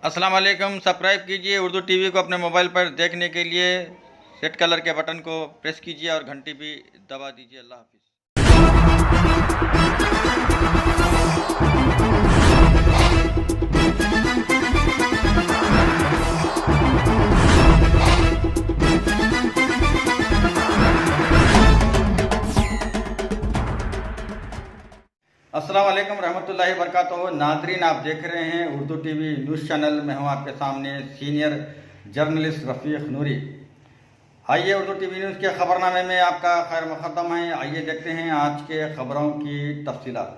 अस्सलाम वालेकुम। सब्सक्राइब कीजिए उर्दू टीवी को अपने मोबाइल पर देखने के लिए रेड कलर के बटन को प्रेस कीजिए और घंटी भी दबा दीजिए। अल्लाह हाफिज़। अस्सलाम वालेकुम रहमतुल्लाहि वबरकातुहू। नाज़रीन, आप देख रहे हैं उर्दू टीवी न्यूज़ चैनल में हूँ आपके सामने सीनियर जर्नलिस्ट रफ़ीक नूरी। आइए उर्दू टीवी न्यूज़ के ख़बरनामे में आपका खैर मुक़द्दम है। आइए देखते हैं आज के ख़बरों की तफ़सीलात।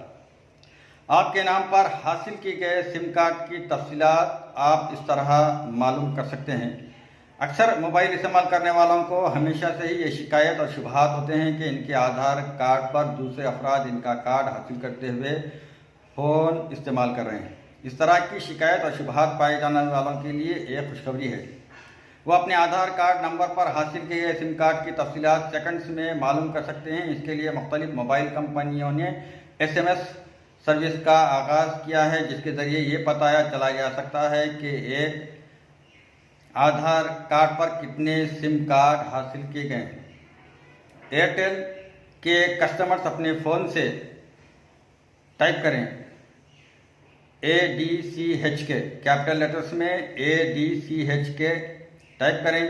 आपके नाम पर हासिल की गए सिम कार्ड की तफ़सीलात आप इस तरह मालूम कर सकते हैं। अक्सर मोबाइल इस्तेमाल करने वालों को हमेशा से ही ये शिकायत और शुबहात होते हैं कि इनके आधार कार्ड पर दूसरे अफराद इनका कार्ड हासिल करते हुए फ़ोन इस्तेमाल कर रहे हैं। इस तरह की शिकायत और शुबहात पाए जाने वालों के लिए एक खुशखबरी है। वो अपने आधार कार्ड नंबर पर हासिल किए गए सिम कार्ड की तफ़सीलात सेकंड्स में मालूम कर सकते हैं। इसके लिए मुख्तलिफ मोबाइल कंपनियों ने SMS सर्विस का आगाज़ किया है, जिसके ज़रिए ये पता चला जा सकता है कि एक आधार कार्ड पर कितने सिम कार्ड हासिल किए गए हैं। एयरटेल के कस्टमर्स अपने फ़ोन से टाइप करें ADCHK, कैपिटल लेटर्स में ADCHK टाइप करें,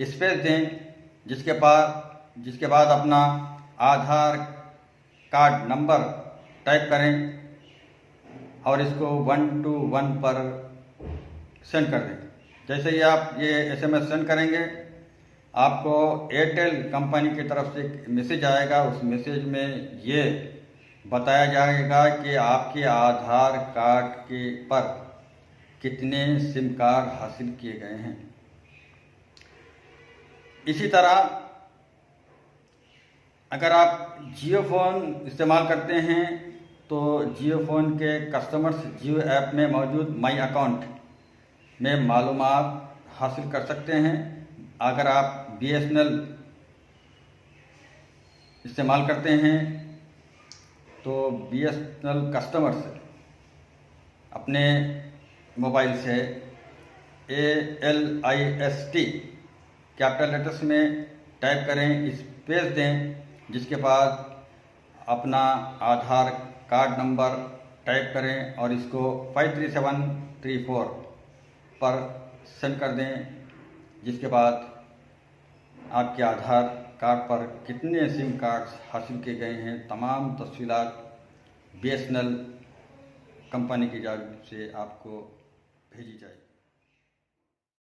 स्पेस दें, जिसके बाद अपना आधार कार्ड नंबर टाइप करें और इसको 121 पर सेंड कर दें। जैसे ही आप ये SMS सेंड करेंगे, आपको एयरटेल कंपनी की तरफ से एक मैसेज आएगा। उस मैसेज में ये बताया जाएगा कि आपके आधार कार्ड के पर कितने सिम कार्ड हासिल किए गए हैं। इसी तरह अगर आप जियो फ़ोन इस्तेमाल करते हैं तो जियो फ़ोन के कस्टमर्स जियो ऐप में मौजूद माई अकाउंट में मालूमात हासिल कर सकते हैं। अगर आप BSNL इस्तेमाल करते हैं तो BSNL कस्टमर्स अपने मोबाइल से ALIST कैपिटल लेटर्स में टाइप करें, स्पेस दें, जिसके बाद अपना आधार कार्ड नंबर टाइप करें और इसको 53734 पर सेंड कर दें। जिसके बाद आपके आधार कार्ड पर कितने सिम कार्ड्स हासिल किए गए हैं, तमाम तफ़सीलात BSNL कंपनी की जानिब से आपको भेजी जाएगी।